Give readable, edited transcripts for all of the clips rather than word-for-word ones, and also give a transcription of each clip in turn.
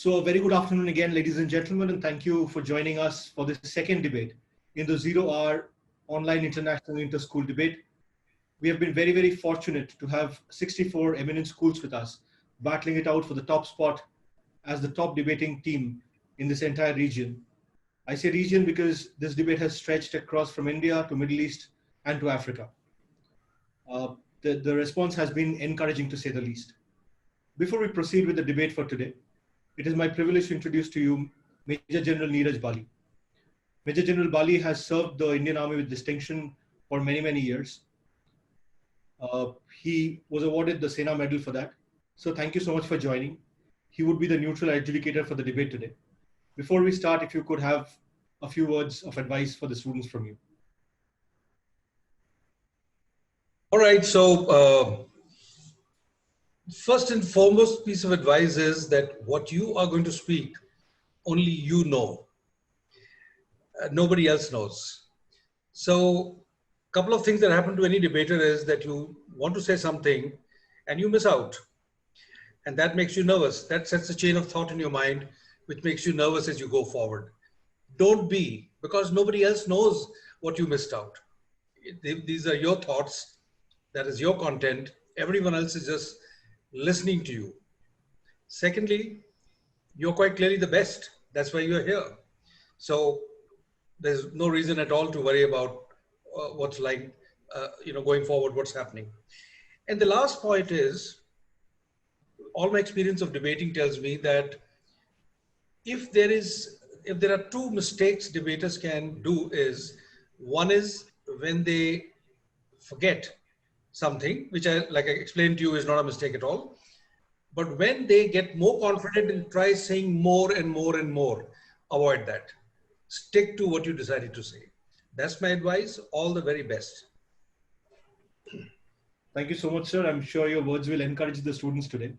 So a very good afternoon again, ladies and gentlemen, and thank you for joining us for this second debate in the 0-hour online international inter-school debate. We have been very, very fortunate to have 64 eminent schools with us, battling it out for the top spot as the top debating team in this entire region. I say region because this debate has stretched across from India to Middle East and to Africa. The response has been encouraging, to say the least. Before we proceed with the debate for today, it is my privilege to introduce to you Major General Neeraj Bali. Major General Bali has served the Indian Army with distinction for many, many years. He was awarded the Sena Medal for that. So thank you so much for joining. He would be the neutral adjudicator for the debate today. Before we start, if you could have a few words of advice for the students from you. All right, so first and foremost piece of advice is that what you are going to speak, only you know. Nobody else knows. So a couple of things that happen to any debater is that you want to say something and you miss out. And that makes you nervous. That sets a chain of thought in your mind, which makes you nervous as you go forward. Don't be, because nobody else knows what you missed out. These are your thoughts. That is your content. Everyone else is just listening to you. Secondly, you're quite clearly the best. That's why you're here. So there's no reason at all to worry about what's like, going forward, what's happening. And the last point is, all my experience of debating tells me that if there are two mistakes debaters can do is, one is when they forget something, which like I explained to you is not a mistake at all. But when they get more confident and try saying more and more and more, avoid that. Stick to what you decided to say. That's my advice. All the very best. Thank you so much, sir. I'm sure your words will encourage the students today.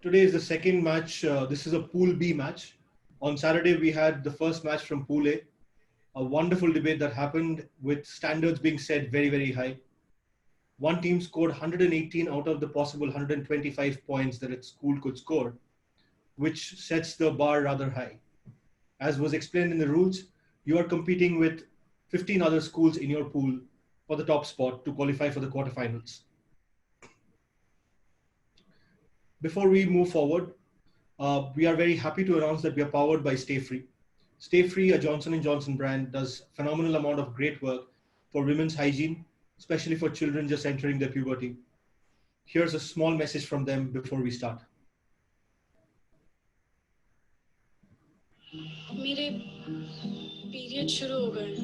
Today is the second match. This is a Pool B match. On Saturday, we had the first match from Pool A, a wonderful debate that happened with standards being set very, very high. One team scored 118 out of the possible 125 points that its school could score, which sets the bar rather high. As was explained in the rules, you are competing with 15 other schools in your pool for the top spot to qualify for the quarterfinals. Before we move forward, we are very happy to announce that we are powered by Stayfree. Stayfree, a Johnson & Johnson brand, does a phenomenal amount of great work for women's hygiene, especially for children just entering their puberty. Here's a small message from them before we start. मेरे period शुरू हो गए।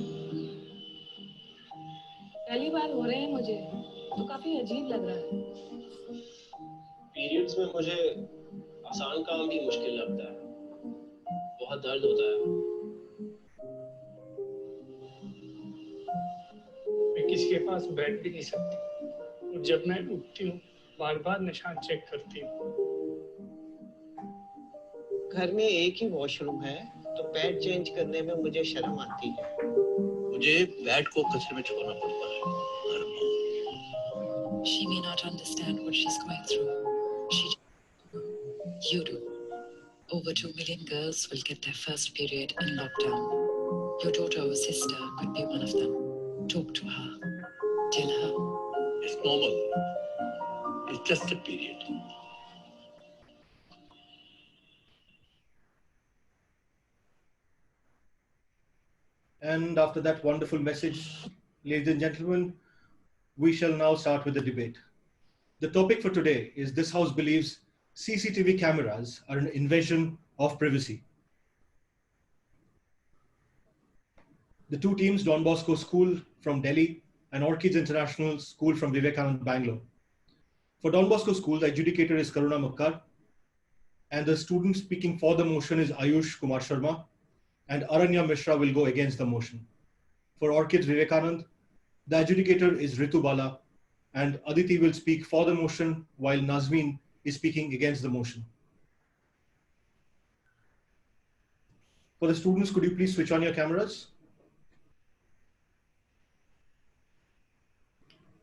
पहली बार हो रहे हैं मुझे, तो काफी अजीब लग रहा है। पीरियड्स में मुझे आसान काम भी मुश्किल लगता है। बहुत दर्द होता है। मैं किसी के पास बैठ भी नहीं सकती और जब मैं उठती हूँ बार-बार निशान चेक करती हूँ। घर में एक ही वॉशरूम है तो पैड चेंज करने में मुझे शर्म आती है। मुझे पैड को कचरे में छोड़ना पड़ता है हर बार। She may not understand what she's going through. You do. Over 2 million girls will get their first period in lockdown. Your daughter or sister could be one of them. Talk to her. Tell her. It's normal. It's just a period. And after that wonderful message, ladies and gentlemen, we shall now start with the debate. The topic for today is this house believes CCTV cameras are an invasion of privacy. The two teams, Don Bosco School from Delhi and Orchids International School from Vivekananda, Bangalore. For Don Bosco School, the adjudicator is Karuna Makkar, and the student speaking for the motion is Ayush Kumar Sharma, and Aranya Mishra will go against the motion. For Orchids Vivekanand, the adjudicator is Ritu Bala, and Aditi will speak for the motion while Nazmeen is speaking against the motion. For the students, could you please switch on your cameras?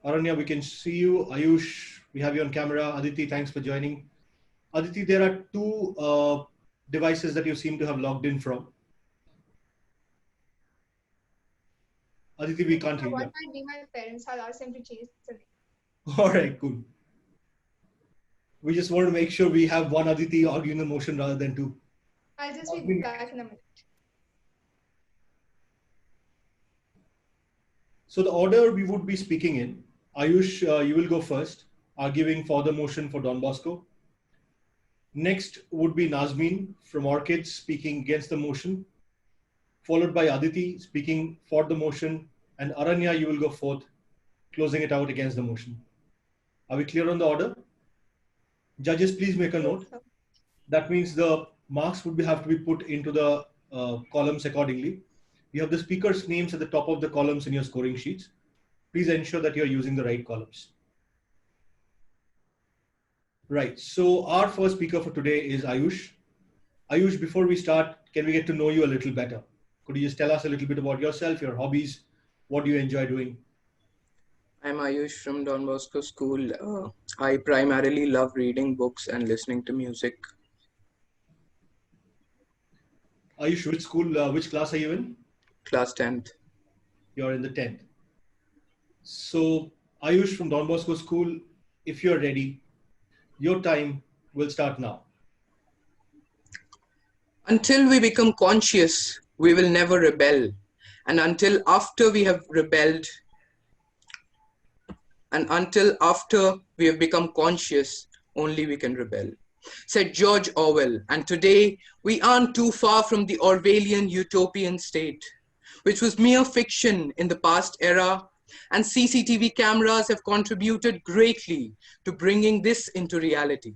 Aranya, we can see you. Ayush, we have you on camera. Aditi, thanks for joining. Aditi, there are two devices that you seem to have logged in from? Aditi, we can't hear you. What might be my parents? I'll ask them to change the name. All right, cool. We just want to make sure we have one Aditi arguing the motion rather than two. I'll just be back in a minute. So the order we would be speaking in, Ayush, you will go first, arguing for the motion for Don Bosco. Next would be Nazmeen from Orchids speaking against the motion, followed by Aditi speaking for the motion, and Aranya, you will go fourth, closing it out against the motion. Are we clear on the order? Judges, please make a note. That means the marks would have to be put into the columns accordingly. You have the speakers' names at the top of the columns in your scoring sheets. Please ensure that you're using the right columns. Right, so our first speaker for today is Ayush. Ayush, before we start, can we get to know you a little better? Could you just tell us a little bit about yourself, your hobbies, what do you enjoy doing? I'm Ayush from Don Bosco School. I primarily love reading books and listening to music. Ayush, which school, which class are you in? Class 10th. You're in the 10th. So Ayush from Don Bosco School, if you're ready, your time will start now. Until we become conscious, we will never rebel. And until after we have rebelled, and until after we have become conscious, only we can rebel, said George Orwell. And today, we aren't too far from the Orwellian utopian state, which was mere fiction in the past era, and CCTV cameras have contributed greatly to bringing this into reality.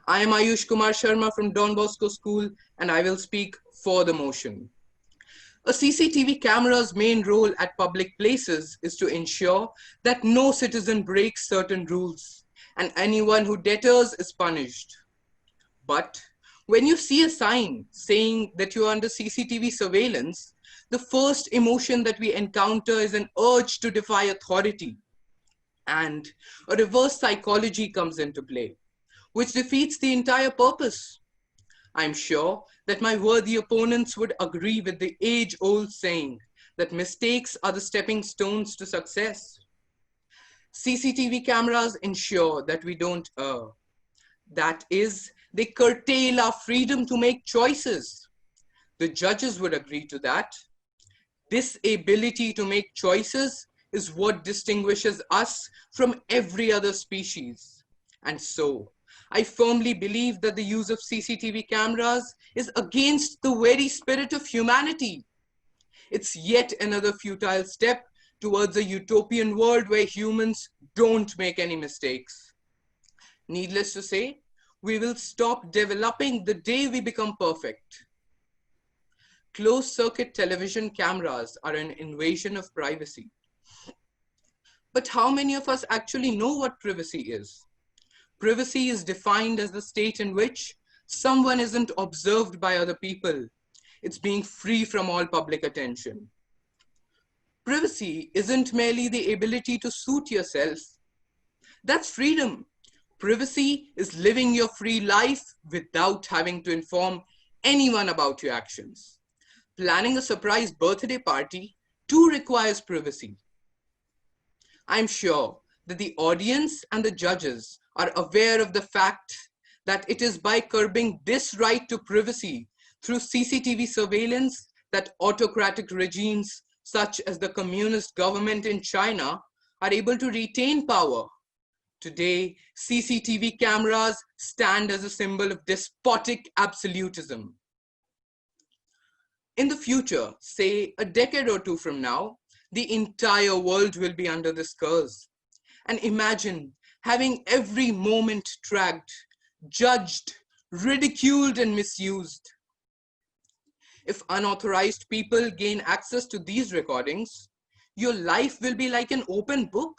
I am Ayush Kumar Sharma from Don Bosco School, and I will speak for the motion. A CCTV camera's main role at public places is to ensure that no citizen breaks certain rules, and anyone who deters is punished. But when you see a sign saying that you are under CCTV surveillance, the first emotion that we encounter is an urge to defy authority. And a reverse psychology comes into play, which defeats the entire purpose. I'm sure that my worthy opponents would agree with the age-old saying that mistakes are the stepping stones to success. CCTV cameras ensure that we don't err. That is, they curtail our freedom to make choices. The judges would agree to that. This ability to make choices is what distinguishes us from every other species. And so, I firmly believe that the use of CCTV cameras is against the very spirit of humanity. It's yet another futile step towards a utopian world where humans don't make any mistakes. Needless to say, we will stop developing the day we become perfect. Closed-circuit television cameras are an invasion of privacy. But how many of us actually know what privacy is? Privacy is defined as the state in which someone isn't observed by other people. It's being free from all public attention. Privacy isn't merely the ability to suit yourself. That's freedom. Privacy is living your free life without having to inform anyone about your actions. Planning a surprise birthday party too requires privacy. I'm sure that the audience and the judges are aware of the fact that it is by curbing this right to privacy through CCTV surveillance that autocratic regimes such as the communist government in China are able to retain power. Today, CCTV cameras stand as a symbol of despotic absolutism. In the future, say a decade or two from now, the entire world will be under this curse. And imagine having every moment tracked, judged, ridiculed, and misused. If unauthorized people gain access to these recordings, your life will be like an open book.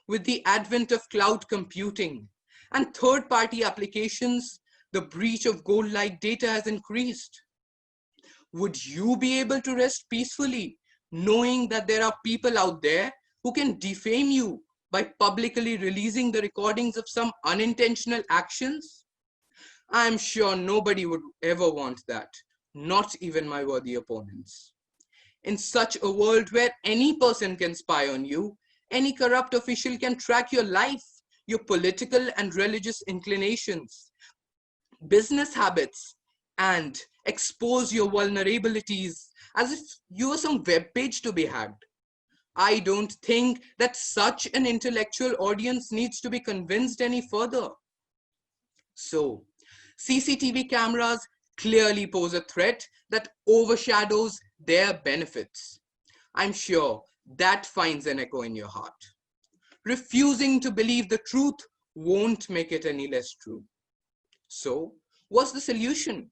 With the advent of cloud computing and third-party applications, the breach of gold-like data has increased. Would you be able to rest peacefully, knowing that there are people out there who can defame you by publicly releasing the recordings of some unintentional actions? I'm sure nobody would ever want that, not even my worthy opponents. In such a world where any person can spy on you, any corrupt official can track your life, your political and religious inclinations, business habits, and expose your vulnerabilities as if you were some web page to be hacked. I don't think that such an intellectual audience needs to be convinced any further. So, CCTV cameras clearly pose a threat that overshadows their benefits. I'm sure that finds an echo in your heart. Refusing to believe the truth won't make it any less true. So, what's the solution?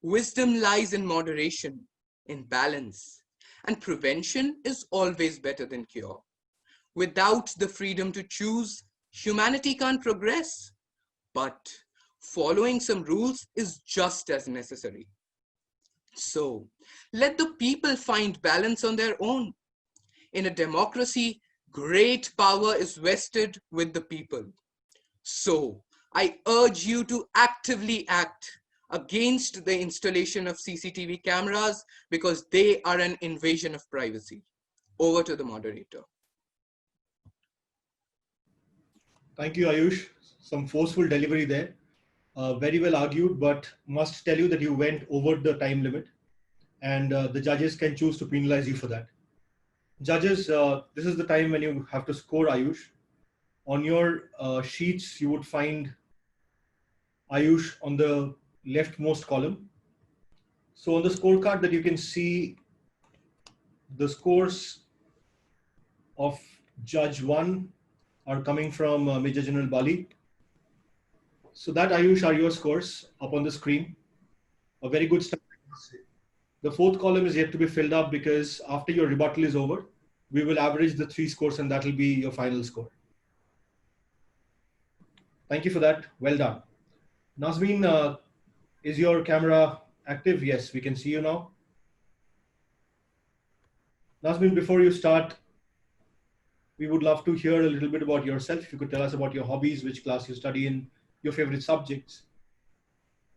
Wisdom lies in moderation, in balance, and prevention is always better than cure. Without the freedom to choose, humanity can't progress. But following some rules is just as necessary. So, let the people find balance on their own. In a democracy, great power is vested with the people. So, I urge you to actively act against the installation of CCTV cameras because they are an invasion of privacy. Over to the moderator. Thank you, Ayush. Some forceful delivery there. Very well argued, but must tell you that you went over the time limit and the judges can choose to penalize you for that. Judges, this is the time when you have to score Ayush. On your sheets, you would find Ayush on the leftmost column. So on the scorecard that you can see the scores of Judge 1 are coming from Major General Bali. So that, Ayush, are your scores up on the screen. A very good start. The fourth column is yet to be filled up because after your rebuttal is over, we will average the 3 scores and that will be your final score. Thank you for that. Well done. Nazmeen, is your camera active? Yes, we can see you now. Nazmeen, before you start, we would love to hear a little bit about yourself. If you could tell us about your hobbies, which class you study in, your favorite subjects,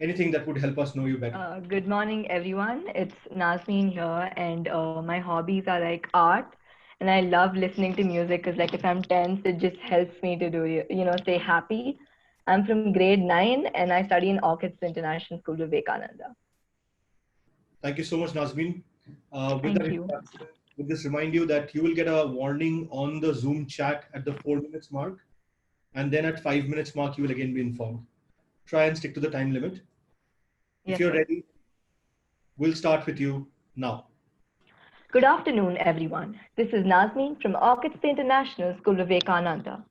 anything that would help us know you better. Good morning, everyone. It's Nazmeen here, and my hobbies are like art, and I love listening to music because, like, if I'm tense, it just helps me to stay happy. I'm from grade 9, and I study in Orchids the International School, Vivekananda. Thank you so much, Nazmeen. Thank you. With this, remind you that you will get a warning on the Zoom chat at the 4 minutes mark, and then at 5 minutes mark, you will again be informed. Try and stick to the time limit. If you're ready, we'll start with you now. Good afternoon, everyone. This is Nazmeen from Orchids the International School, Vivekananda.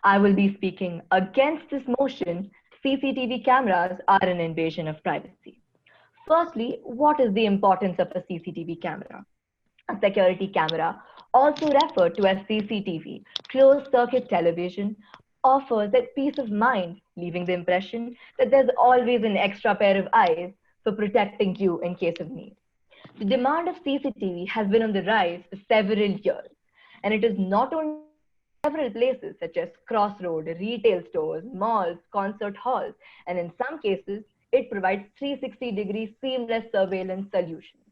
I will be speaking against this motion, CCTV cameras are an invasion of privacy. Firstly, what is the importance of a CCTV camera? A security camera, also referred to as CCTV, closed circuit television, offers that peace of mind, leaving the impression that there's always an extra pair of eyes for protecting you in case of need. The demand of CCTV has been on the rise for several years, and it is not only several places such as crossroad, retail stores, malls, concert halls, and in some cases, it provides 360-degree seamless surveillance solutions.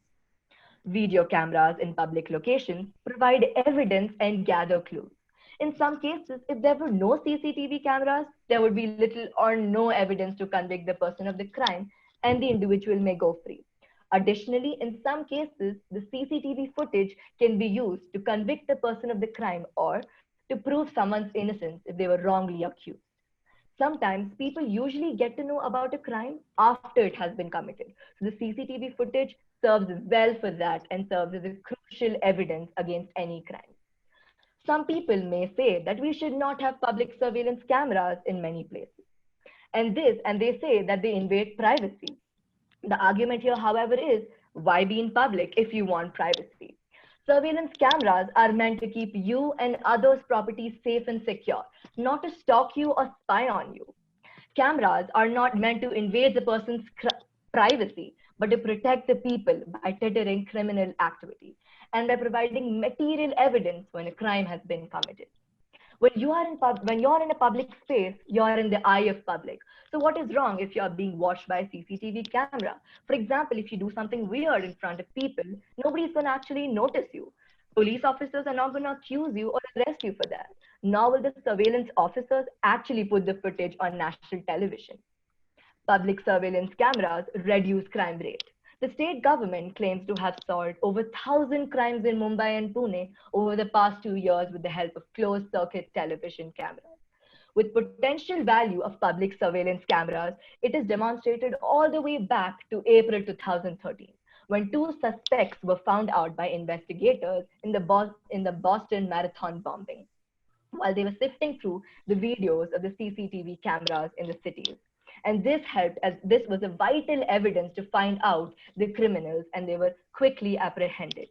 Video cameras in public locations provide evidence and gather clues. In some cases, if there were no CCTV cameras, there would be little or no evidence to convict the person of the crime, and the individual may go free. Additionally, in some cases, the CCTV footage can be used to convict the person of the crime or to prove someone's innocence if they were wrongly accused. Sometimes people usually get to know about a crime after it has been committed. So the CCTV footage serves well for that and serves as a crucial evidence against any crime. Some people may say that we should not have public surveillance cameras in many places. And they say that they invade privacy. The argument here, however, is why be in public if you want privacy? Surveillance cameras are meant to keep you and others' property safe and secure, not to stalk you or spy on you. Cameras are not meant to invade the person's privacy, but to protect the people by deterring criminal activity and by providing material evidence when a crime has been committed. When you're in a public space, you're in the eye of public. So what is wrong if you're being watched by a CCTV camera? For example, if you do something weird in front of people, nobody's going to actually notice you. Police officers are not going to accuse you or arrest you for that. Nor will the surveillance officers actually put the footage on national television. Public surveillance cameras reduce crime rate. The state government claims to have solved over 1,000 crimes in Mumbai and Pune over the past 2 years with the help of closed-circuit television cameras. With potential value of public surveillance cameras, it is demonstrated all the way back to April 2013, when 2 suspects were found out by investigators in the Boston Marathon bombing, while they were sifting through the videos of the CCTV cameras in the cities. And this helped, as this was a vital evidence to find out the criminals, and they were quickly apprehended.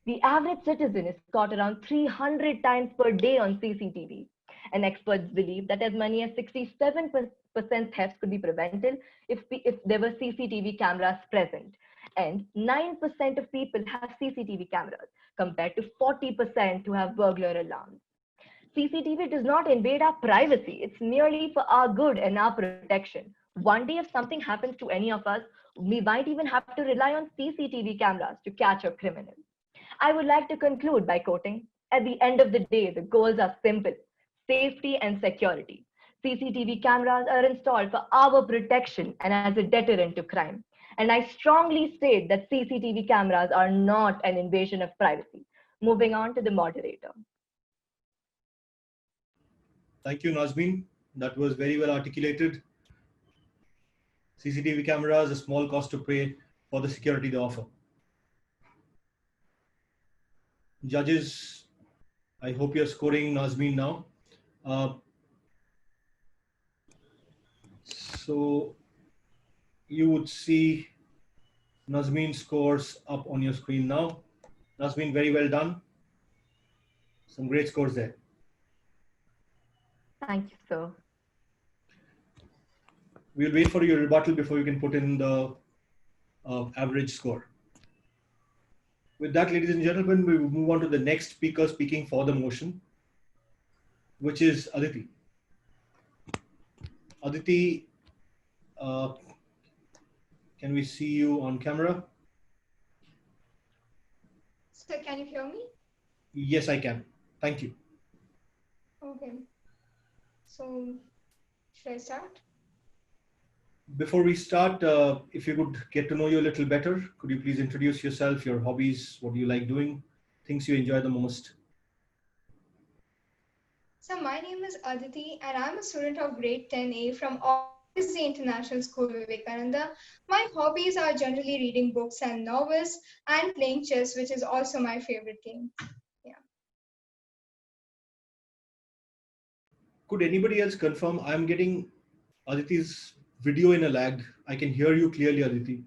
The average citizen is caught around 300 times per day on CCTV, and experts believe that as many as 67% thefts could be prevented if there were CCTV cameras present. And 9% of people have CCTV cameras, compared to 40% who have burglar alarms. CCTV does not invade our privacy. It's merely for our good and our protection. One day, if something happens to any of us, we might even have to rely on CCTV cameras to catch a criminal. I would like to conclude by quoting, at the end of the day, the goals are simple: safety and security. CCTV cameras are installed for our protection and as a deterrent to crime. And I strongly state that CCTV cameras are not an invasion of privacy. Moving on to the moderator. Thank you, Nazmeen. That was very well articulated. CCTV cameras, a small cost to pay for the security they offer. Judges, I hope you're scoring Nazmeen now. So you would see Nazmeen's scores up on your screen now. Nazmeen, very well done. Some great scores there. Thank you, sir. We'll wait for your rebuttal before you can put in the average score. With that, ladies and gentlemen, we will move on to the next speaker speaking for the motion, which is Aditi. Aditi, can we see you on camera? Sir, can you hear me? Yes, I can. Thank you. Okay. So, should I start? Before we start, if you could get to know you a little better, could you please introduce yourself, your hobbies, what do you like doing, things you enjoy the most? So, my name is Aditi and I'm a student of grade 10A from Orchids the International School, Vivekananda. My hobbies are generally reading books and novels and playing chess, which is also my favorite game. Could anybody else confirm? I'm getting Aditi's video in a lag. I can hear you clearly, Aditi.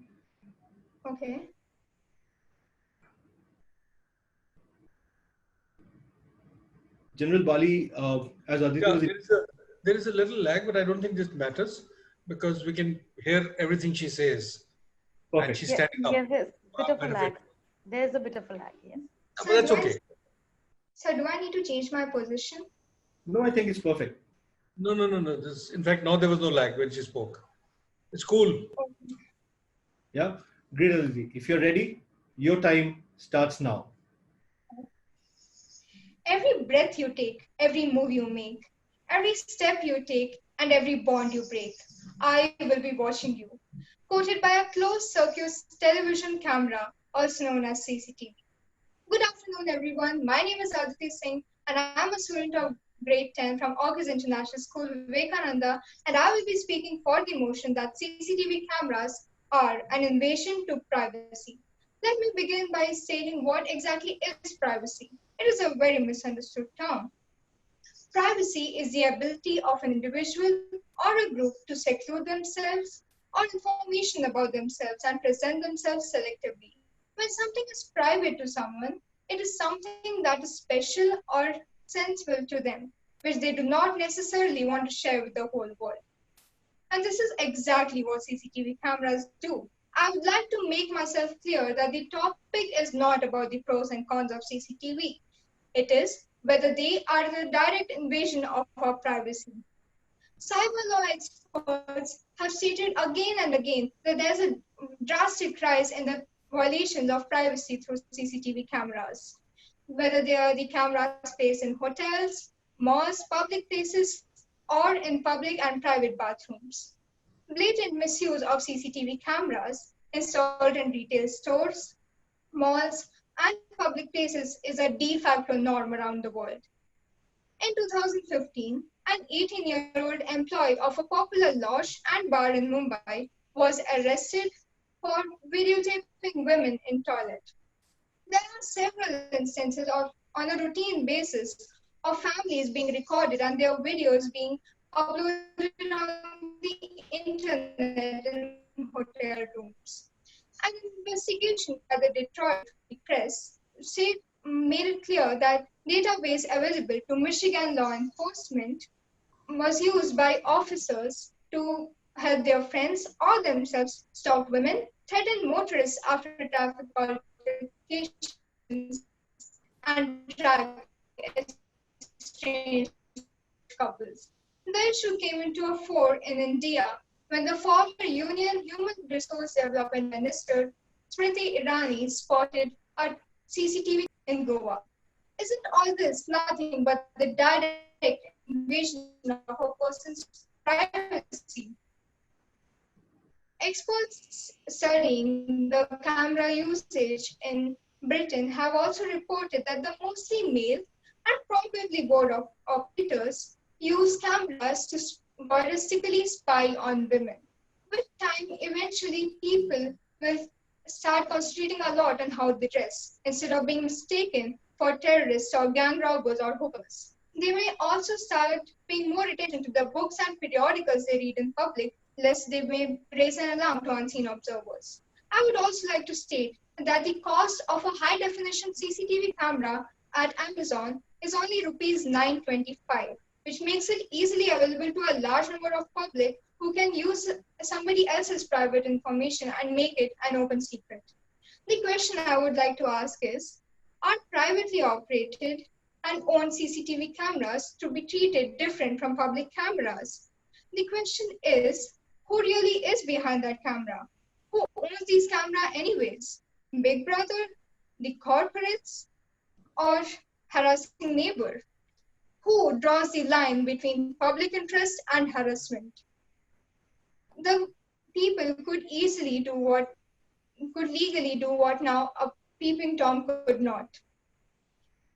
Okay. General Bali, as Aditi was... there is a little lag, but I don't think this matters because we can hear everything she says. Perfect. And she's standing up. Yes, bit of a lag. There's a bit of a lag, yes. But that's okay. So do I need to change my position? No, I think it's perfect. No. In fact, now there was no lag when she spoke. It's cool. Yeah, great, Aditi. If you're ready, your time starts now. Every breath you take, every move you make, every step you take, and every bond you break, I will be watching you. Quoted by a closed-circuit television camera, also known as CCTV. Good afternoon, everyone. My name is Aditi Singh, and I am a student of grade 10 from Orchids International School, Vivekananda, and I will be speaking for the motion that CCTV cameras are an invasion to privacy. Let me begin by stating what exactly is privacy. It is a very misunderstood term. Privacy is the ability of an individual or a group to seclude themselves or information about themselves and present themselves selectively. When something is private to someone, it is something that is special or sensible to them, which they do not necessarily want to share with the whole world. And this is exactly what CCTV cameras do. I would like to make myself clear that the topic is not about the pros and cons of CCTV. It is whether they are the direct invasion of our privacy. Cyber law experts have stated again and again that there's a drastic rise in the violations of privacy through CCTV cameras, whether they are the cameras placed in hotels, malls, public places, or in public and private bathrooms. Blatant misuse of CCTV cameras installed in retail stores, malls, and public places is a de facto norm around the world. In 2015, an 18-year-old employee of a popular lodge and bar in Mumbai was arrested for videotaping women in toilet. There are several instances on a routine basis of families being recorded and their videos being uploaded on the internet in hotel rooms. An investigation by the Detroit Press made it clear that database available to Michigan law enforcement was used by officers to help their friends or themselves stop women, threaten motorists after traffic altercations, and drag estranged couples. The issue came into a fore in India when the former Union Human Resource Development Minister Smriti Irani spotted a CCTV in Goa. Isn't all this nothing but the direct invasion of a person's privacy? Experts studying the camera usage in Britain have also reported that the mostly male and probably board operators use cameras to voyeuristically spy on women. With time, eventually people will start concentrating a lot on how they dress instead of being mistaken for terrorists or gang robbers or hookers. They may also start paying more attention to the books and periodicals they read in public, lest they may raise an alarm to unseen observers. I would also like to state that the cost of a high-definition CCTV camera at Amazon is only rupees 925, which makes it easily available to a large number of public who can use somebody else's private information and make it an open secret. The question I would like to ask is, are privately operated and owned CCTV cameras to be treated different from public cameras? The question is, who really is behind that camera? Who owns these cameras anyways? Big Brother, the corporates, or harassing neighbor? Who draws the line between public interest and harassment? The people could legally do what now a peeping Tom could not.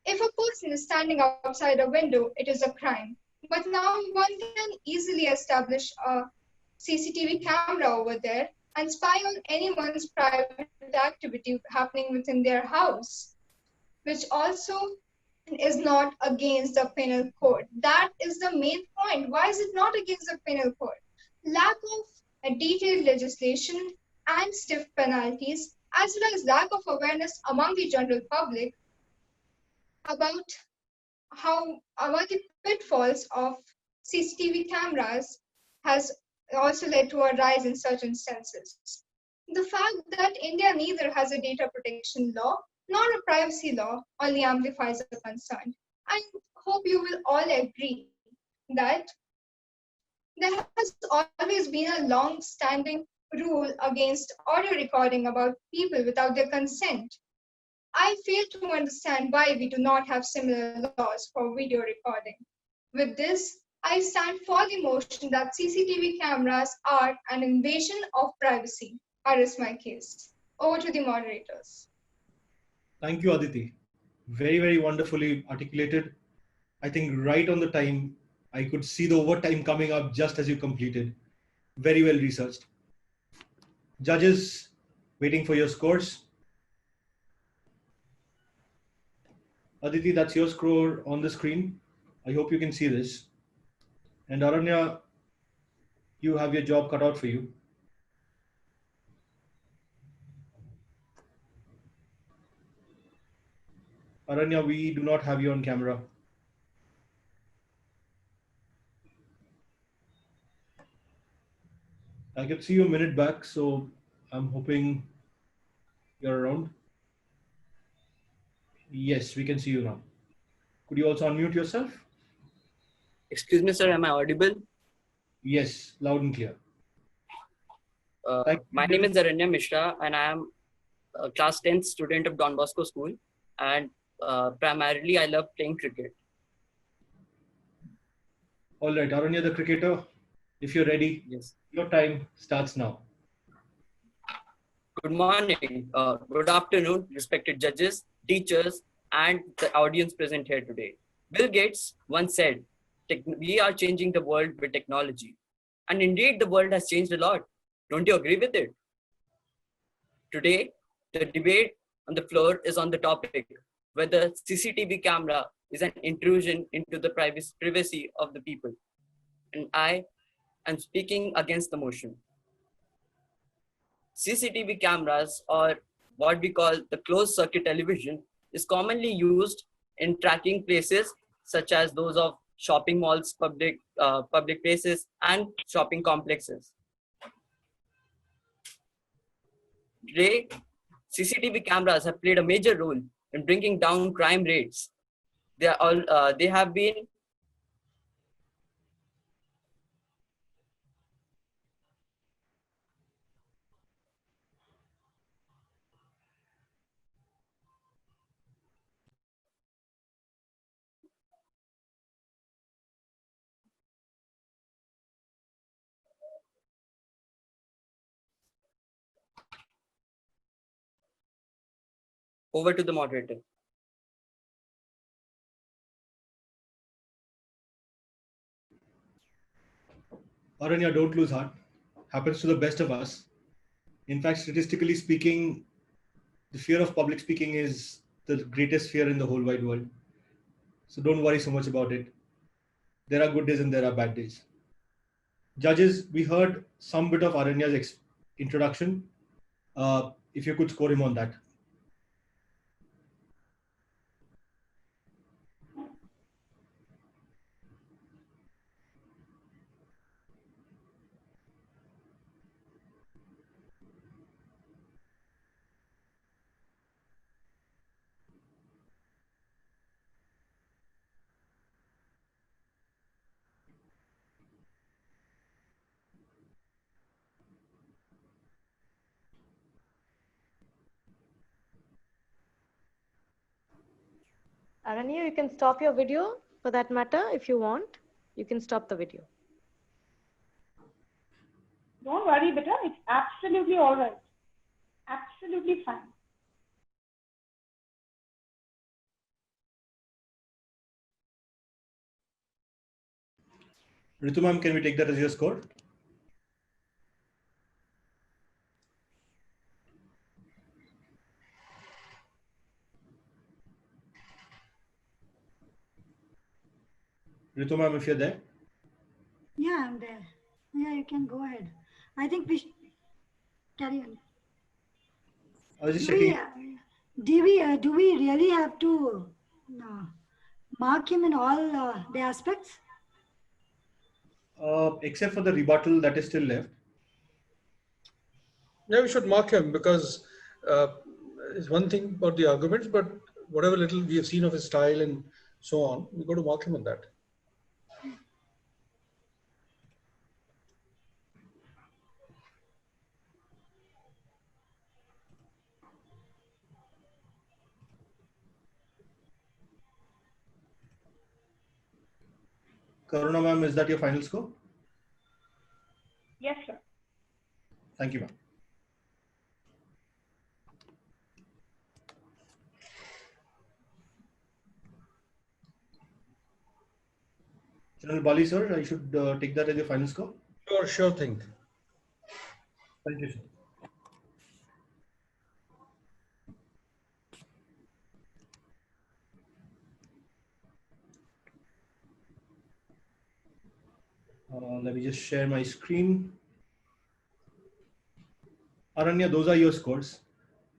If a person is standing outside a window, it is a crime. But now one can easily establish a CCTV camera over there and spy on anyone's private activity happening within their house, which also is not against the penal code. That is the main point. Why is it not against the penal code? Lack of a detailed legislation and stiff penalties, as well as lack of awareness among the general public about the pitfalls of CCTV cameras has also led to a rise in such instances. The fact that India neither has a data protection law nor a privacy law only amplifies the concern. I hope you will all agree that there has always been a long-standing rule against audio recording about people without their consent. I fail to understand why we do not have similar laws for video recording. With this, I stand for the motion that CCTV cameras are an invasion of privacy. I rest my case. Over to the moderators. Thank you, Aditi. Very, very wonderfully articulated. I think right on the time. I could see the overtime coming up just as you completed. Very well researched. Judges, waiting for your scores. Aditi, that's your score on the screen. I hope you can see this. And Aranya, you have your job cut out for you. Aranya, we do not have you on camera. I could see you a minute back, so I'm hoping you're around. Yes, we can see you now. Could you also unmute yourself? Excuse me, sir, am I audible? Yes, loud and clear. My name is Aranya Mishra, and I am a class 10th student of Don Bosco School. And primarily, I love playing cricket. All right, Aranya, the cricketer, if you're ready, yes, your time starts now. Good morning, good afternoon, respected judges, teachers, and the audience present here today. Bill Gates once said, "We are changing the world with technology." And indeed, the world has changed a lot. Don't you agree with it? Today, the debate on the floor is on the topic whether CCTV camera is an intrusion into the privacy of the people. And I am speaking against the motion. CCTV cameras, or what we call the closed circuit television, is commonly used in tracking places such as those of shopping malls, public places, and shopping complexes. Today, CCTV cameras have played a major role in bringing down crime rates. They have been over to the moderator. Aranya, don't lose heart. Happens to the best of us. In fact, statistically speaking, the fear of public speaking is the greatest fear in the whole wide world. So don't worry so much about it. There are good days and there are bad days. Judges, we heard some bit of Aranya's introduction. If you could score him on that. Aranya, you can stop your video for that matter if you want. You can stop the video. Don't worry, beta. It's absolutely all right. Absolutely fine. Ritu ma'am, can we take that as your score? Ritu ma'am, if you're there. Yeah, I'm there. Yeah, you can go ahead. I think we should carry on. I was just checking. Do we really have to mark him in all the aspects? Except for the rebuttal that is still left. Yeah, we should mark him because it's one thing about the arguments, but whatever little we have seen of his style and so on, we've got to mark him on that. Karuna ma'am, is that your final score? Yes, sir. Thank you, ma'am. General Bali, sir, I should take that as your final score? Sure thing. Thank you, sir. Let me just share my screen. Aranya, those are your scores.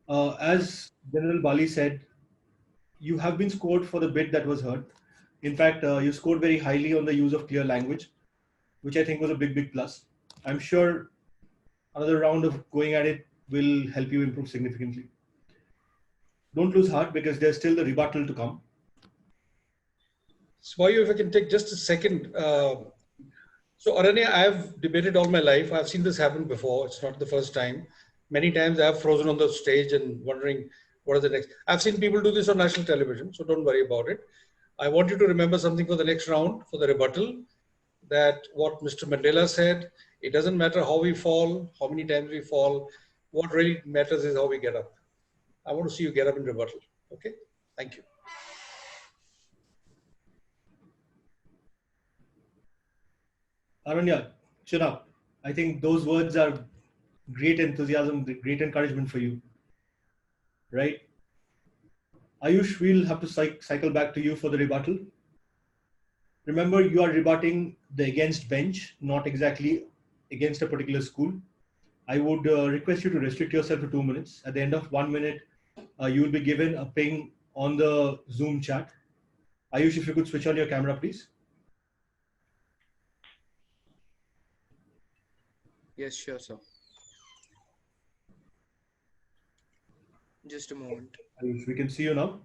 As General Bali said, you have been scored for the bit that was heard. In fact, you scored very highly on the use of clear language, which I think was a big plus. I'm sure another round of going at it will help you improve significantly. Don't lose heart because there's still the rebuttal to come. So, if I can take just a second. So, Aranya, I have debated all my life. I've seen this happen before. It's not the first time. Many times I have frozen on the stage and wondering what are the next. I've seen people do this on national television, so don't worry about it. I want you to remember something for the next round, for the rebuttal, that what Mr. Mandela said, it doesn't matter how we fall, how many times we fall. What really matters is how we get up. I want to see you get up in rebuttal. Okay? Thank you. Aranya, chin up. I think those words are great enthusiasm, great encouragement for you. Right? Ayush, we'll have to cycle back to you for the rebuttal. Remember, you are rebutting the against bench, not exactly against a particular school. I would request you to restrict yourself to 2 minutes. At the end of 1 minute, you will be given a ping on the Zoom chat. Ayush, if you could switch on your camera, please. Yes, sure, sir. Just a moment. Ayush, we can see you now.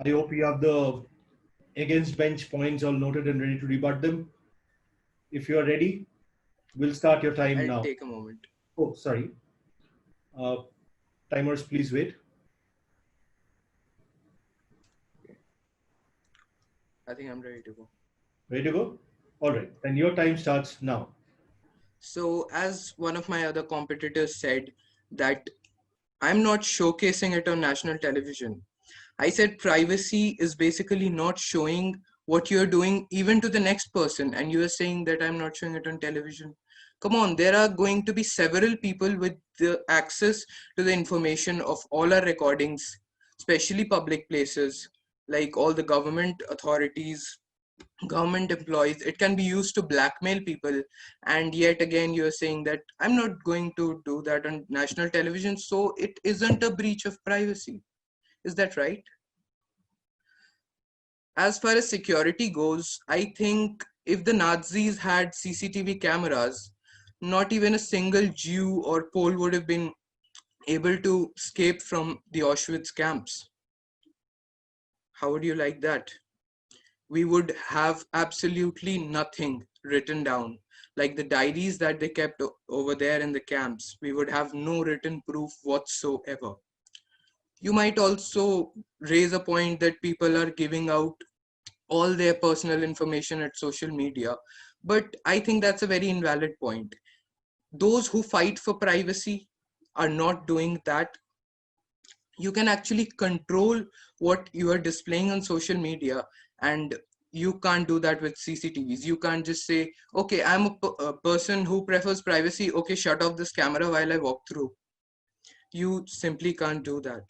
I hope you have the against bench points all noted and ready to rebut them. If you are ready, we'll start your time now. I'll take a moment. Oh, sorry. Timers, please wait. I think I'm ready to go. Ready to go? All right. Then your time starts now. So, as one of my other competitors said, that I'm not showcasing it on national television. I said privacy is basically not showing what you're doing even to the next person. And you are saying that I'm not showing it on television. Come on, there are going to be several people with the access to the information of all our recordings, especially public places, like all the government authorities, government employees. It can be used to blackmail people. And yet again, you're saying that I'm not going to do that on national television. So it isn't a breach of privacy. Is that right? As far as security goes, I think if the Nazis had CCTV cameras, not even a single Jew or Pole would have been able to escape from the Auschwitz camps. How would you like that? We would have absolutely nothing written down, like the diaries that they kept over there in the camps. We would have no written proof whatsoever. You might also raise a point that people are giving out all their personal information at social media, but I think that's a very invalid point. Those who fight for privacy are not doing that. You can actually control what you are displaying on social media, and you can't do that with CCTVs. You can't just say, okay, I'm a person who prefers privacy. Okay, shut off this camera while I walk through. You simply can't do that.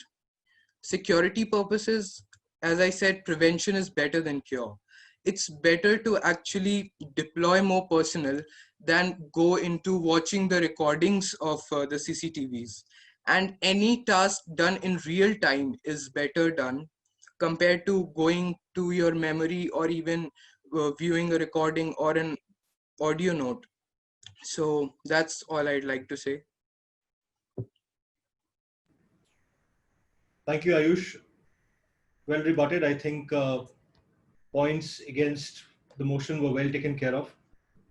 Security purposes, as I said, prevention is better than cure. It's better to actually deploy more personnel than go into watching the recordings of the CCTVs. And any task done in real time is better done compared to going to your memory or even viewing a recording or an audio note. So that's all I'd like to say. Thank you, Ayush. Well rebutted. I think points against the motion were well taken care of.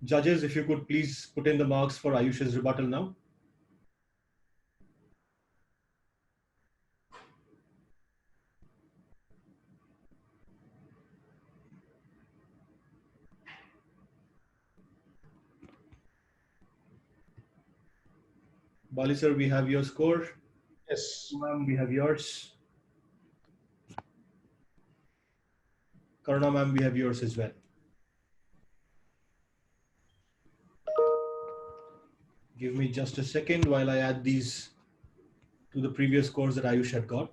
Judges, if you could please put in the marks for Ayush's rebuttal now. Bali sir, we have your score. Yes. Ma'am, we have yours. Karuna ma'am, we have yours as well. Give me just a second while I add these to the previous scores that Ayush had got.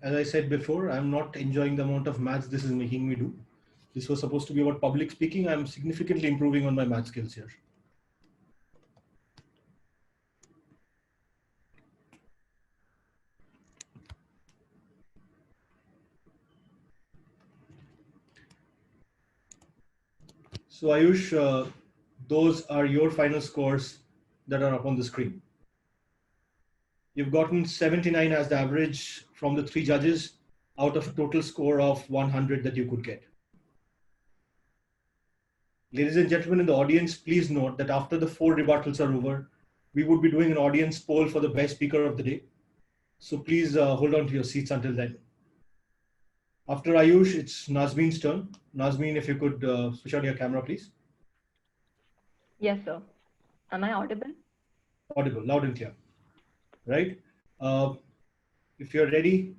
As I said before, I'm not enjoying the amount of maths this is making me do. This was supposed to be about public speaking. I'm significantly improving on my math skills here. So Ayush, those are your final scores that are up on the screen. You've gotten 79 as the average from the 3 judges out of a total score of 100 that you could get. Ladies and gentlemen in the audience, please note that after the 4 rebuttals are over, we would be doing an audience poll for the best speaker of the day. So please hold on to your seats until then. After Ayush, it's Nazmeen's turn. Nazmeen, if you could switch on your camera, please. Yes, sir. Am I audible? Audible, loud and clear. Right? If you're ready,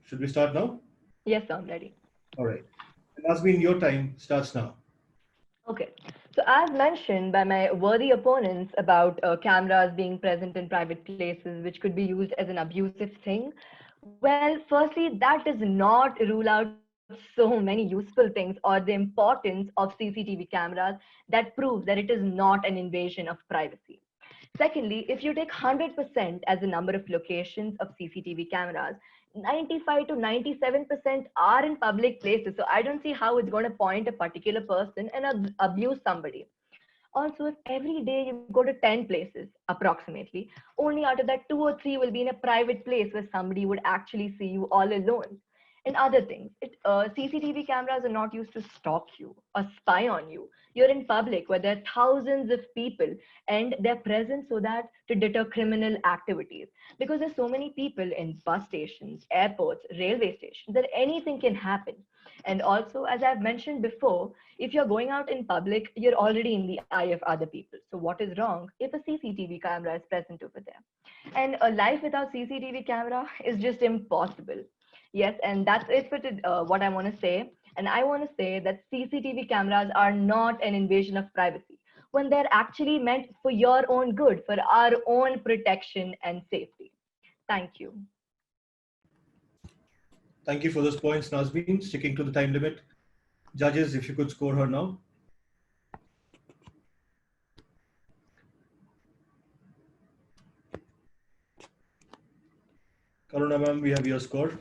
should we start now? Yes, sir, I'm ready. All right. Nazmeen, your time starts now. Okay. So as mentioned by my worthy opponents about cameras being present in private places, which could be used as an abusive thing, well, firstly, that does not rule out so many useful things or the importance of CCTV cameras that prove that it is not an invasion of privacy. Secondly, if you take 100% as the number of locations of CCTV cameras, 95 to 97% are in public places. So I don't see how it's going to point a particular person and abuse somebody. Also, if every day you go to 10 places, approximately, only out of that 2 or 3 will be in a private place where somebody would actually see you all alone. And other things, CCTV cameras are not used to stalk you or spy on you. You're in public where there are thousands of people and they're present so that to deter criminal activities. Because there's so many people in bus stations, airports, railway stations, that anything can happen. And also, as I've mentioned before, if you're going out in public, you're already in the eye of other people. So what is wrong if a CCTV camera is present over there? And a life without CCTV camera is just impossible. Yes, and that's it for what I want to say. And I want to say that CCTV cameras are not an invasion of privacy when they're actually meant for your own good, for our own protection and safety. Thank you. Thank you for those points, Nazmeen. Sticking to the time limit. Judges, if you could score her now. Karuna ma'am, we have your score.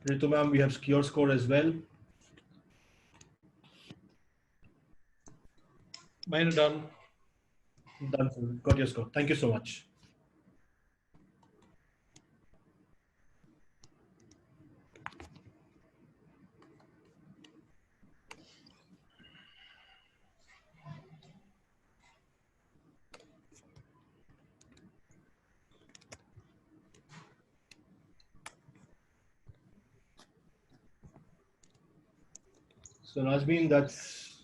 Ritu ma'am, we have your score as well. Mine are done. Done, sir. Got your score. Thank you so much. So Nazmeen, that's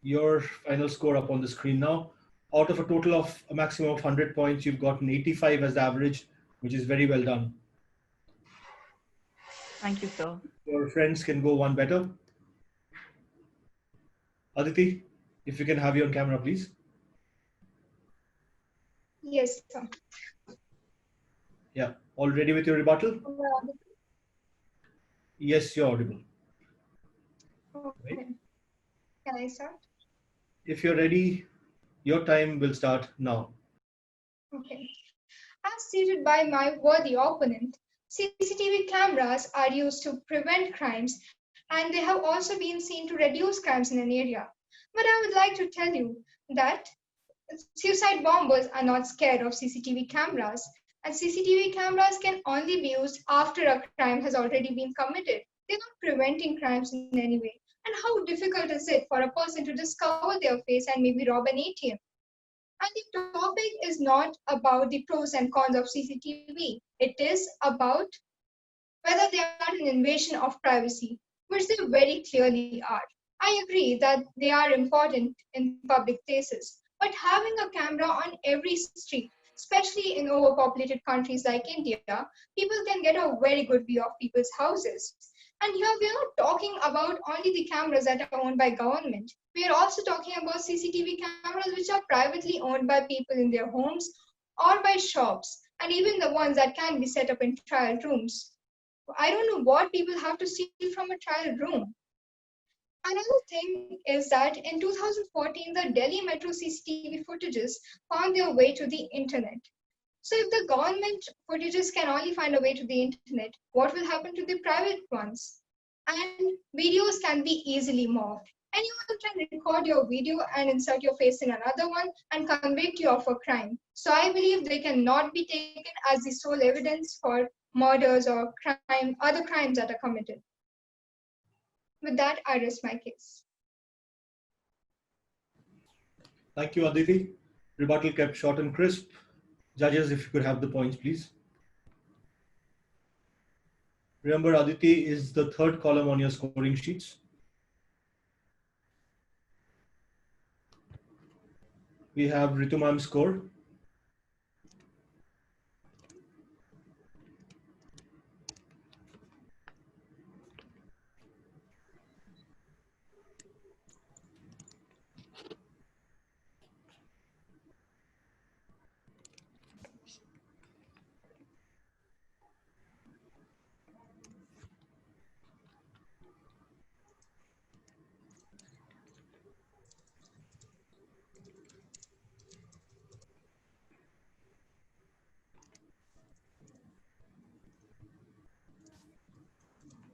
your final score up on the screen now. Out of a total of a maximum of 100 points, you've gotten 85 as the average, which is very well done. Thank you, sir. Your friends can go one better. Aditi, if you can have you on camera, please. Yes, sir. Yeah, all ready with your rebuttal? Yes, you're audible. Okay. Right. Can I start? If you're ready, your time will start now. Okay. As stated by my worthy opponent, CCTV cameras are used to prevent crimes and they have also been seen to reduce crimes in an area. But I would like to tell you that suicide bombers are not scared of CCTV cameras, and CCTV cameras can only be used after a crime has already been committed. They're not preventing crimes in any way. And how difficult is it for a person to discover their face and maybe rob an ATM? And the topic is not about the pros and cons of CCTV. It is about whether they are an invasion of privacy, which they very clearly are. I agree that they are important in public places, but having a camera on every street Especially in overpopulated countries like India, people can get a very good view of people's houses. And here we are not talking about only the cameras that are owned by government. We are also talking about CCTV cameras which are privately owned by people in their homes or by shops, and even the ones that can be set up in trial rooms. I don't know what people have to see from a trial room. Another thing is that in 2014, the Delhi Metro CCTV footages found their way to the internet. So if the government footages can only find a way to the internet, what will happen to the private ones? And videos can be easily morphed. Anyone can record your video and insert your face in another one and convict you of a crime. So I believe they cannot be taken as the sole evidence for murders or other crimes that are committed. With that, I rest my case. Thank you, Aditi. Rebuttal kept short and crisp. Judges, if you could have the points, please. Remember, Aditi is the third column on your scoring sheets. We have Ritu ma'am's score.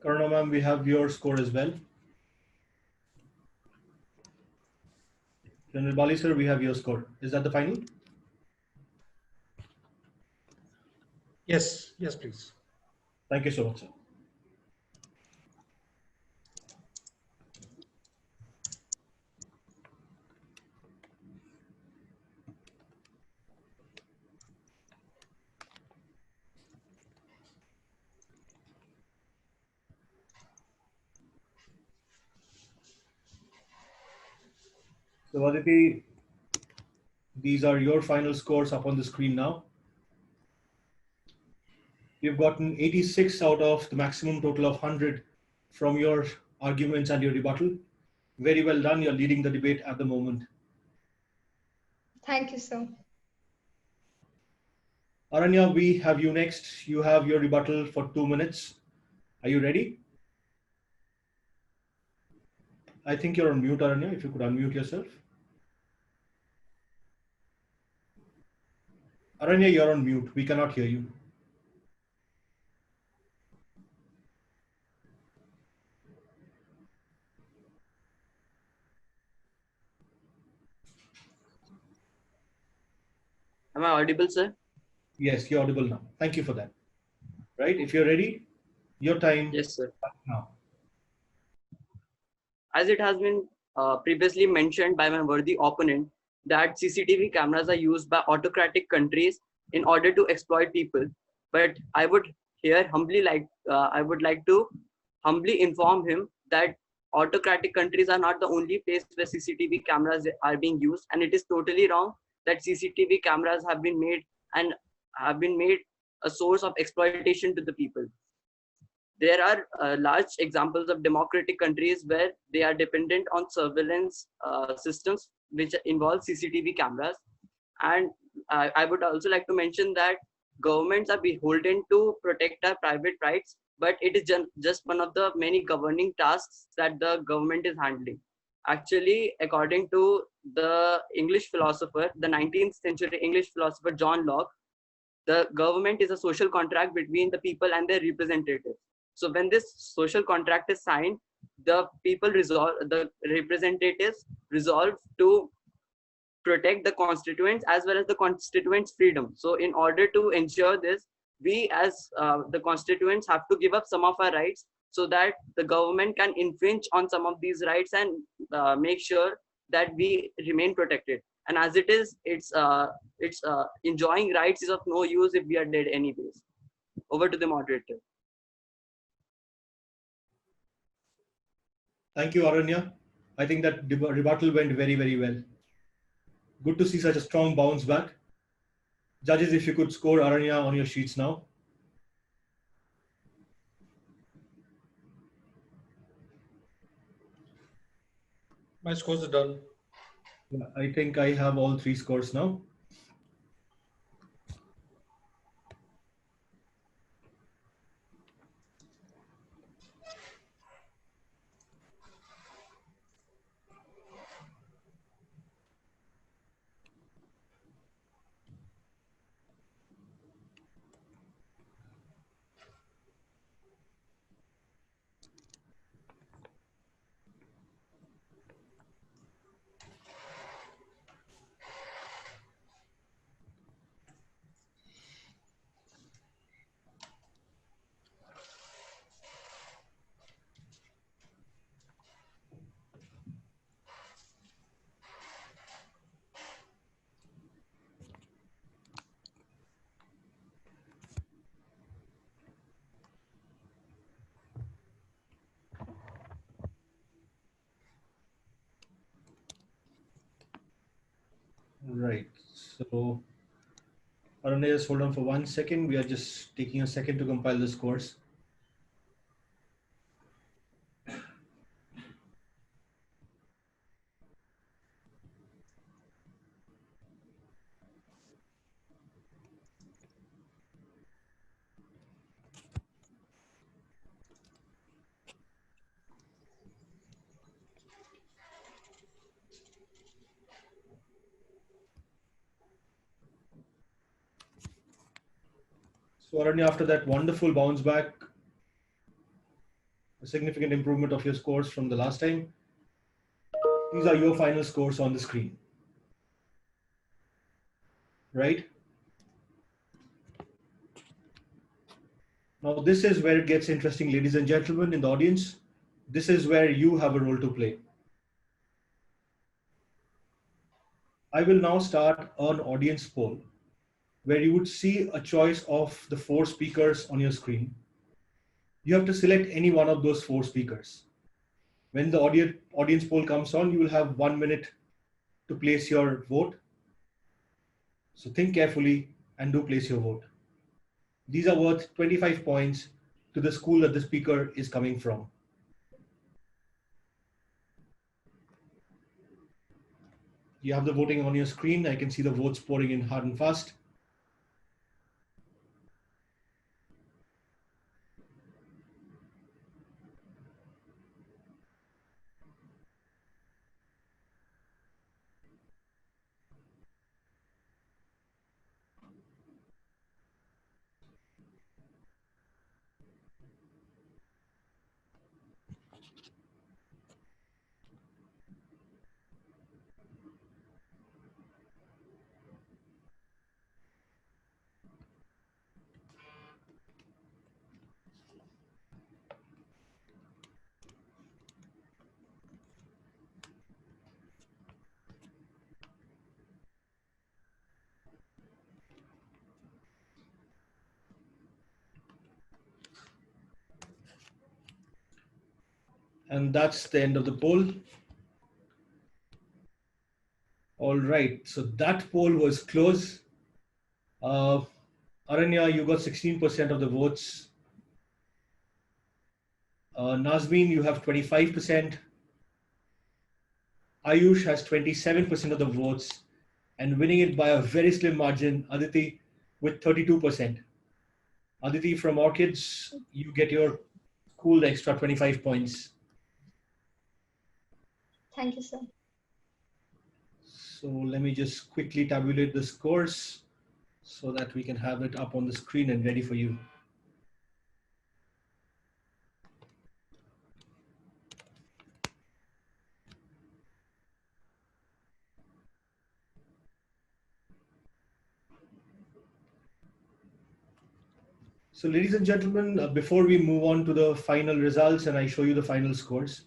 Karuna ma'am, we have your score as well. General Bali sir, we have your score. Is that the final? Yes, yes, please. Thank you so much, sir. So Aditi, these are your final scores up on the screen now. You've gotten 86 out of the maximum total of 100 from your arguments and your rebuttal. Very well done. You're leading the debate at the moment. Thank you, sir. Aranya, we have you next. You have your rebuttal for 2 minutes. Are you ready? I think you're on mute, Aranya. If you could unmute yourself. Aranya, you're on mute. We cannot hear you. Am I audible, sir? Yes, you're audible now. Thank you for that. Right? If you're ready, your time. Yes, sir. Now. As it has been previously mentioned by my worthy opponent, that CCTV cameras are used by autocratic countries in order to exploit people. But I would here I would like to humbly inform him that autocratic countries are not the only place where CCTV cameras are being used, and it is totally wrong that CCTV cameras have been made a source of exploitation to the people. There are large examples of democratic countries where they are dependent on surveillance systems which involve CCTV cameras. And I would also like to mention that governments are beholden to protect our private rights, but it is just one of the many governing tasks that the government is handling. Actually, according to the English philosopher, the 19th century English philosopher John Locke, the government is a social contract between the people and their representatives. So when this social contract is signed, the representatives resolve to protect the constituents as well as the constituents' freedom. So in order to ensure this, we as the constituents have to give up some of our rights so that the government can infringe on some of these rights and make sure that we remain protected. And as it is, it's enjoying rights is of no use if we are dead anyways. Over to the moderator. Thank you, Aranya. I think that rebuttal went very, very well. Good to see such a strong bounce back. Judges, if you could score Aranya on your sheets now. My scores are done. Yeah, I think I have all 3 scores now. Right. So, Aranya, just hold on for 1 second. We are just taking a second to compile the scores. So, Aranya, after that wonderful bounce back, a significant improvement of your scores from the last time, these are your final scores on the screen. Right? Now, this is where it gets interesting, ladies and gentlemen in the audience. This is where you have a role to play. I will now start an audience poll where you would see a choice of the 4 speakers on your screen. You have to select any one of those 4 speakers. When the audience poll comes on, you will have 1 minute to place your vote. So think carefully and do place your vote. These are worth 25 points to the school that the speaker is coming from. You have the voting on your screen. I can see the votes pouring in hard and fast. And that's the end of the poll. All right, so that poll was close. Aranya, you got 16% of the votes. Nazmeen, you have 25%. Ayush has 27% of the votes, and winning it by a very slim margin, Aditi with 32%. Aditi from Orchids, you get your cool extra 25 points. Thank you, sir. So let me just quickly tabulate the scores so that we can have it up on the screen and ready for you. So ladies and gentlemen, before we move on to the final results and I show you the final scores,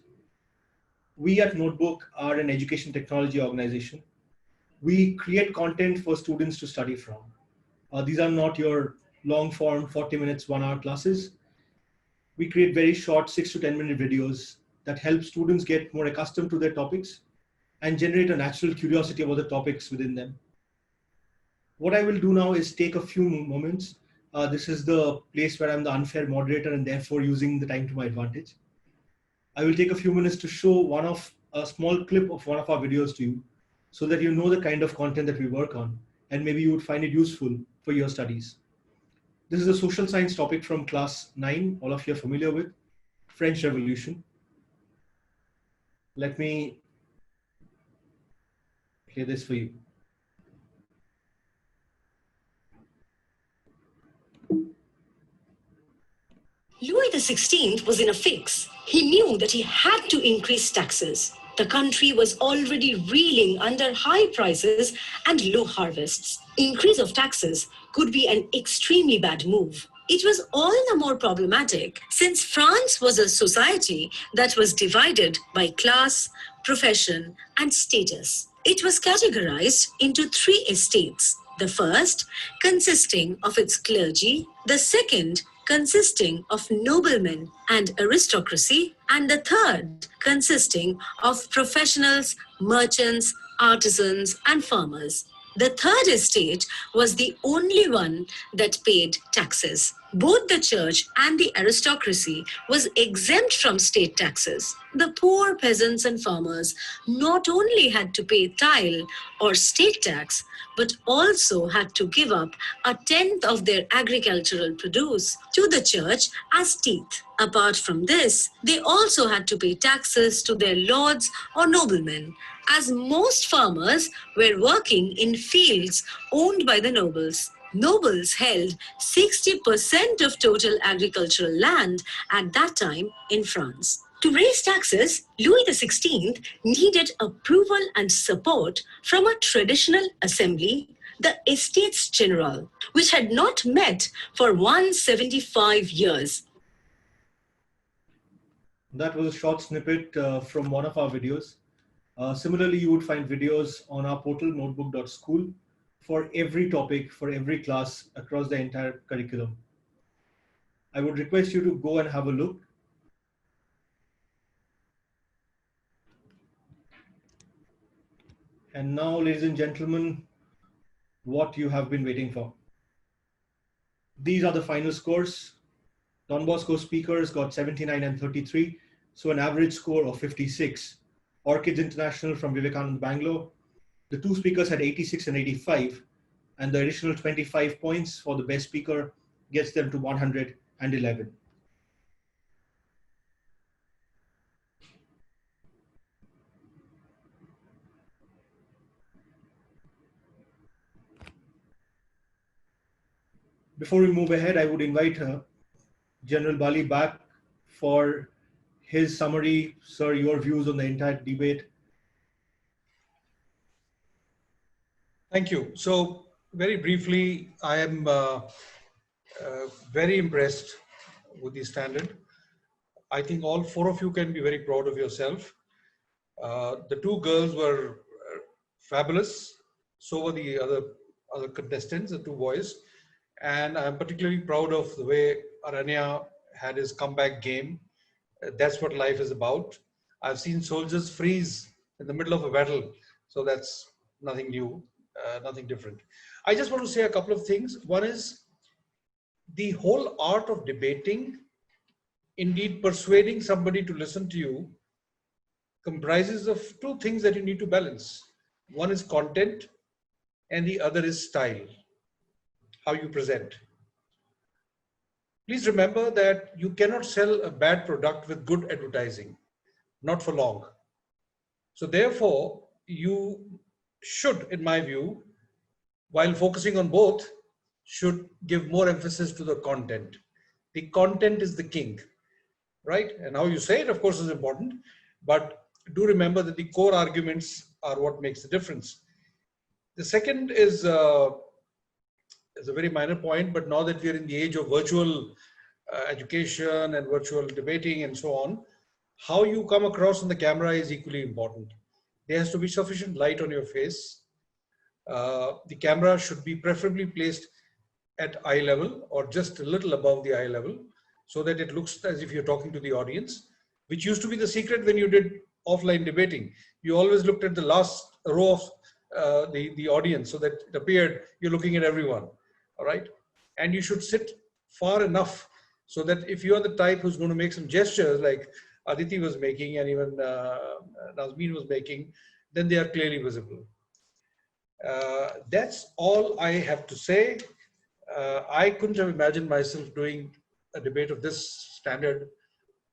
we at Notebook are an education technology organization. We create content for students to study from. These are not your long form 40 minutes, 1 hour classes. We create very short 6 to 10 minute videos that help students get more accustomed to their topics and generate a natural curiosity about the topics within them. What I will do now is take a few moments. This is the place where I'm the unfair moderator and therefore using the time to my advantage. I will take a few minutes to show a small clip of one of our videos to you so that you know the kind of content that we work on and maybe you would find it useful for your studies. This is a social science topic from class 9, all of you are familiar with, French Revolution. Let me play this for you. Louis XVI was in a fix. He knew that he had to increase taxes. The country was already reeling under high prices and low harvests. Increase of taxes could be an extremely bad move. It was all the more problematic since France was a society that was divided by class, profession, and status. It was categorized into 3 estates. The first consisting of its clergy, the second consisting of noblemen and aristocracy, and the third consisting of professionals, merchants, artisans, and farmers. The third estate was the only one that paid taxes. Both the church and the aristocracy was exempt from state taxes. The poor peasants and farmers not only had to pay tile or state tax, but also had to give up 1/10 of their agricultural produce to the church as teeth. Apart from this, they also had to pay taxes to their lords or noblemen, as most farmers were working in fields owned by the nobles. Nobles held 60% of total agricultural land at that time in France. To raise taxes, Louis XVI needed approval and support from a traditional assembly, the Estates General, which had not met for 175 years. That was a short snippet from one of our videos. Similarly, you would find videos on our portal, notebook.school, for every topic, for every class across the entire curriculum. I would request you to go and have a look. And now, ladies and gentlemen, what you have been waiting for. These are the final scores. Don Bosco speakers got 79 and 33, so an average score of 56. Orchids International from Vivekananda, Bangalore. The 2 speakers had 86 and 85, and the additional 25 points for the best speaker gets them to 111. Before we move ahead, I would invite General Bali back for his summary. Sir, your views on the entire debate. Thank you. So very briefly, I am very impressed with the standard. I think all 4 of you can be very proud of yourself. The 2 girls were fabulous. So were the other contestants, the 2 boys. And I'm particularly proud of the way Aranya had his comeback game. That's what life is about. I've seen soldiers freeze in the middle of a battle. So that's nothing new, nothing different. I just want to say a couple of things. One is the whole art of debating, indeed persuading somebody to listen to you, comprises of 2 things that you need to balance. One is content and the other is style, how you present. Please remember that you cannot sell a bad product with good advertising, not for long. So therefore, you should, in my view, while focusing on both, should give more emphasis to the content. The content is the king, right? And how you say it, of course, is important, but do remember that the core arguments are what makes the difference. The second is a very minor point, but now that we are in the age of virtual education and virtual debating and so on, how you come across on the camera is equally important. There has to be sufficient light on your face. The camera should be preferably placed at eye level or just a little above the eye level so that it looks as if you're talking to the audience, which used to be the secret when you did offline debating. You always looked at the last row of the audience so that it appeared you're looking at everyone, all right? And you should sit far enough so that if you are the type who's going to make some gestures like Aditi was making and even Nazmeen was making, then they are clearly visible. That's all I have to say. I couldn't have imagined myself doing a debate of this standard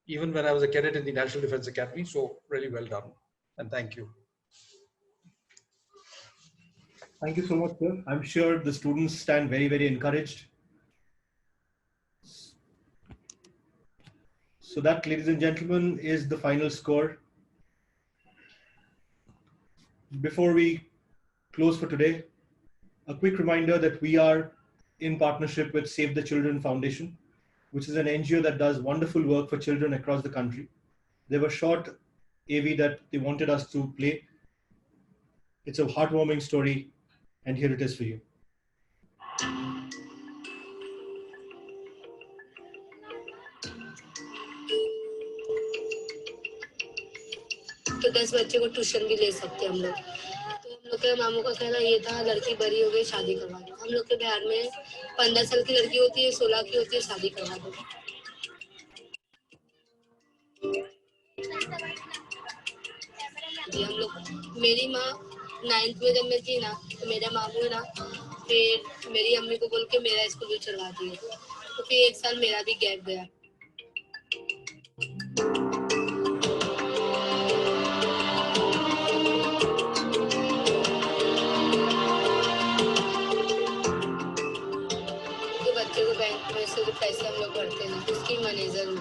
even when I was a cadet in the National Defense Academy. So really well done, and thank you. Thank you so much, sir. I'm sure the students stand very, very encouraged. So that, ladies and gentlemen, is the final score. Before we close for today, a quick reminder that we are in partnership with Save the Children Foundation, which is an NGO that does wonderful work for children across the country. They have a short AV that they wanted us to play. It's a heartwarming story, and here it is for you. तो 10 बच्चे को tuition भी ले सकते हैं हम लोग। तो हम लोग के मामू का कहना ये था, लड़की बड़ी हो गई शादी करवा दो। हम लोग के बिहार में 15 साल की लड़की होती है, 16 की होती है, शादी करवा दो। जी हम लोग, मेरी माँ 9th में जब मैं थी ना, तो मेरा मामू है ना, फिर मेरी अम्मी को बोल के मेरा स्कूल भी चलवा दिए। तो फिर 1 साल मेरा भी गैप गया। बच्चे को बैंक में से जो पैसे हम लोग भरते हैं उसकी मैनेजर हूँ।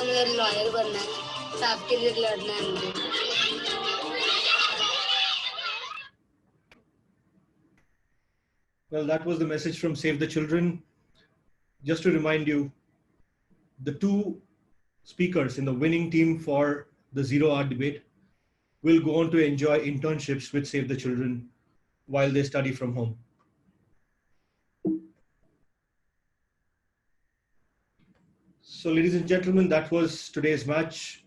अगर लॉयर बनना है, साहब के लिए लड़ना है मुझे। Well, that was the message from Save the Children. Just to remind you, the two speakers in the winning team for the 0-hour debate will go on to enjoy internships with Save the Children while they study from home. So, ladies and gentlemen, that was today's match.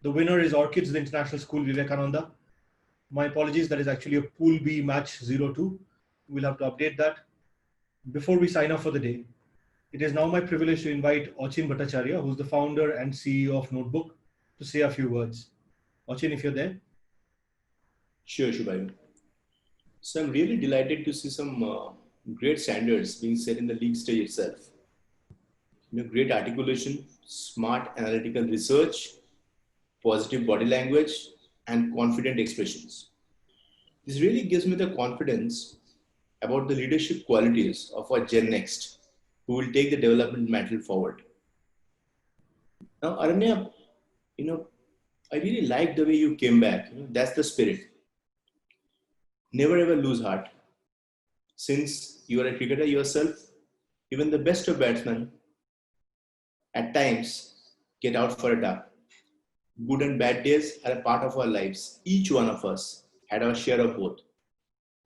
The winner is Orchids the International School, Vivekananda. My apologies, that is actually a Pool B match 02. We'll have to update that. Before we sign off for the day, it is now my privilege to invite Achin Bhattacharyya, who's the founder and CEO of Notebook, to say a few words. Achin, if you're there. Sure, Shubhayu. So I'm really delighted to see some great standards being set in the league stage itself. Great articulation, smart analytical research, positive body language, and confident expressions. This really gives me the confidence about the leadership qualities of our Gen Next, who will take the development mantle forward. Now, Aranya, I really like the way you came back. That's the spirit. Never ever lose heart. Since you are a cricketer yourself, even the best of batsmen at times get out for a duck. Good and bad days are a part of our lives. Each one of us had our share of both.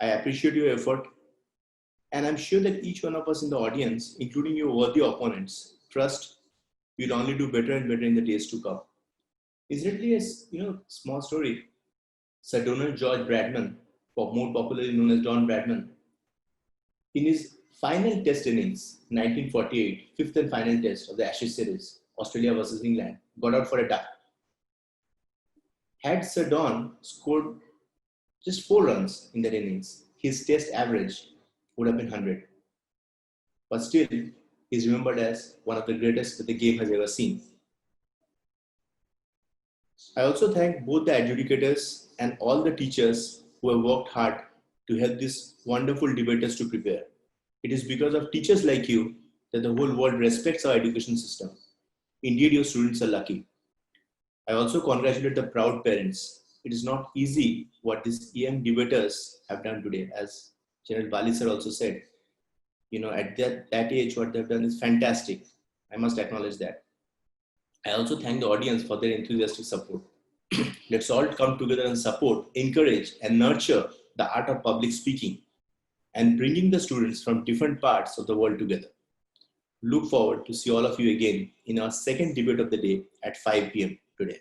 I appreciate your effort, and I'm sure that each one of us in the audience, including your worthy opponents, trust you'll only do better and better in the days to come. Incidentally, a small story. Sir Donald George Bradman, more popularly known as Don Bradman, in his final test innings, 1948, fifth and final test of the Ashes series, Australia versus England, got out for a duck. Had Sir Don scored just 4 runs in that innings, his test average would have been 100. But still, he's remembered as one of the greatest that the game has ever seen. I also thank both the adjudicators and all the teachers who have worked hard to help these wonderful debaters to prepare. It is because of teachers like you that the whole world respects our education system. Indeed, your students are lucky. I also congratulate the proud parents. It is not easy what these young debaters have done today. As General Bali sir also said, at that age, what they've done is fantastic. I must acknowledge that. I also thank the audience for their enthusiastic support. Let's all come together and support, encourage, and nurture the art of public speaking and bringing the students from different parts of the world together. Look forward to see all of you again in our second debate of the day at 5 p.m. today.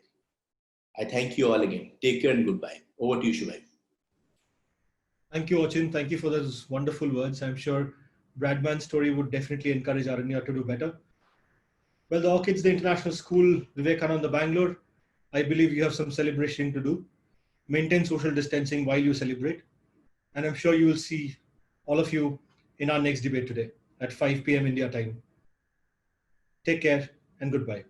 I thank you all again. Take care and goodbye. Over to you, Shubhai. Thank you, Achin. Thank you for those wonderful words. I'm sure Bradman's story would definitely encourage Aranya to do better. Well, the Orchids the International School, Vivekananda, Bangalore, I believe you have some celebration to do. Maintain social distancing while you celebrate. And I'm sure you will see all of you in our next debate today at 5 p.m. India time. Take care and goodbye.